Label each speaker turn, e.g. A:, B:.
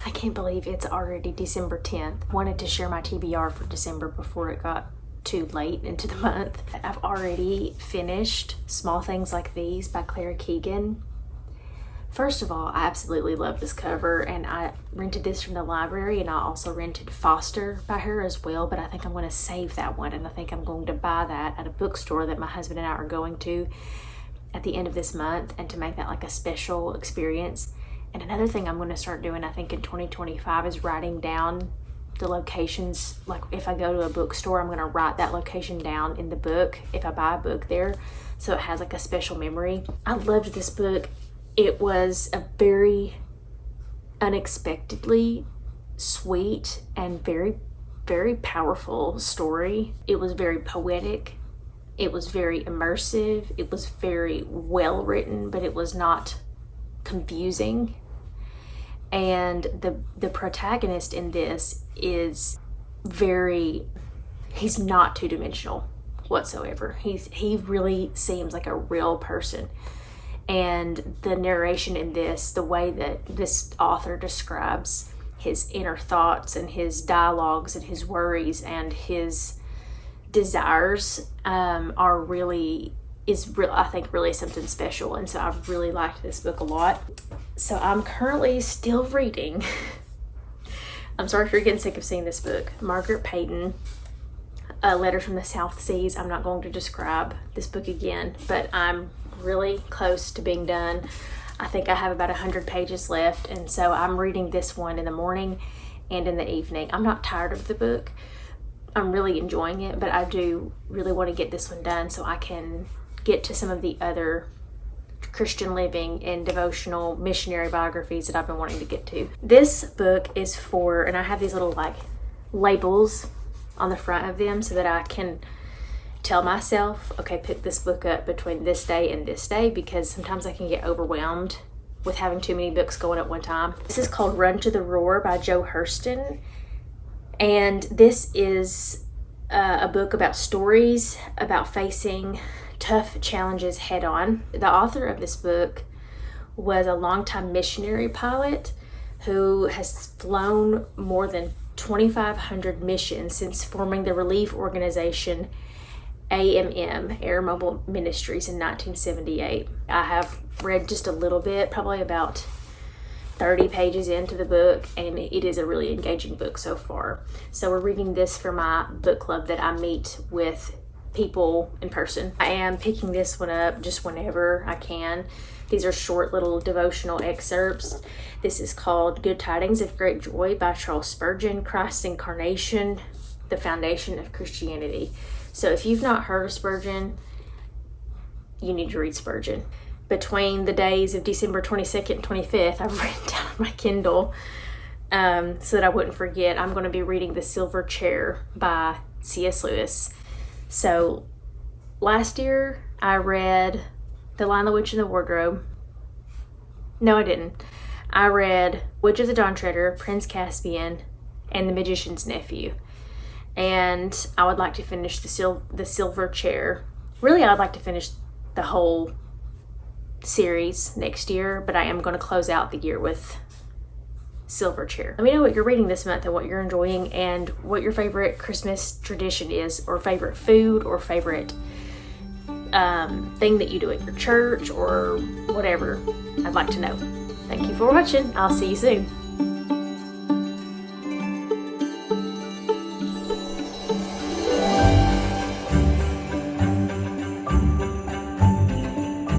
A: I can't believe it's already December 10th. Wanted to share my TBR for December before it got too late into the month. I've already finished Small Things Like These by Clara Keegan. First of all, I absolutely love this cover, and I rented this from the library, and I also rented Foster by her as well, but I think I'm going to save that one, and I think I'm going to buy that at a bookstore that my husband and I are going to at the end of this month, and to make that like a special experience. And another thing I'm going to start doing, I think in 2025, is writing down the locations. Like if I go to a bookstore, I'm going to write that location down in the book if I buy a book there, so it has like a special memory. I loved this book. It was a very unexpectedly sweet and very, very powerful story. It was very poetic. It was very immersive. It was very well written, but it was not confusing. And the protagonist in this is he's not two-dimensional whatsoever. He really seems like a real person. And the narration in this, the way that this author describes his inner thoughts and his dialogues and his worries and his desires I think really something special. And so I've really liked this book a lot. So I'm currently still reading. I'm sorry if you're getting sick of seeing this book. Margaret Peyton, Letters from the South Seas. I'm not going to describe this book again, but I'm really close to being done. I think I have about 100 pages left, and so I'm reading this one in the morning and in the evening. I'm not tired of the book. I'm really enjoying it, but I do really want to get this one done so I can get to some of the other Christian living and devotional missionary biographies that I've been wanting to get to. This book is for, and I have these little like labels on the front of them so that I can tell myself, okay, pick this book up between this day and this day, because sometimes I can get overwhelmed with having too many books going at one time. This is called Run to the Roar by Joe Hurston, and this is a book about stories about facing tough challenges head on. The author of this book was a longtime missionary pilot who has flown more than 2,500 missions since forming the relief organization AMM, Air Mobile Ministries, in 1978. I have read just a little bit, probably about 30 pages into the book, and it is a really engaging book so far. So we're reading this for my book club that I meet with people in person. I am picking this one up just whenever I can. These are short little devotional excerpts. This is called Good Tidings of Great Joy by Charles Spurgeon, Christ's Incarnation, the Foundation of Christianity. So if you've not heard of Spurgeon, you need to read Spurgeon. Between the days of December 22nd and 25th, I've written down on my Kindle so that I wouldn't forget. I'm going to be reading The Silver Chair by C.S. Lewis. So last year I read The Lion, the Witch, and the Wardrobe. No, I didn't. I read Witch of the Dawn Treader, Prince Caspian, and The Magician's Nephew. And I would like to finish the Silver Chair. Really, I'd like to finish the whole series next year, but I am going to close out the year with Silver Chair. Let me know what you're reading this month and what you're enjoying, and what your favorite Christmas tradition is, or favorite food, or favorite thing that you do at your church, or whatever. I'd like to know. Thank you for watching. I'll see you soon.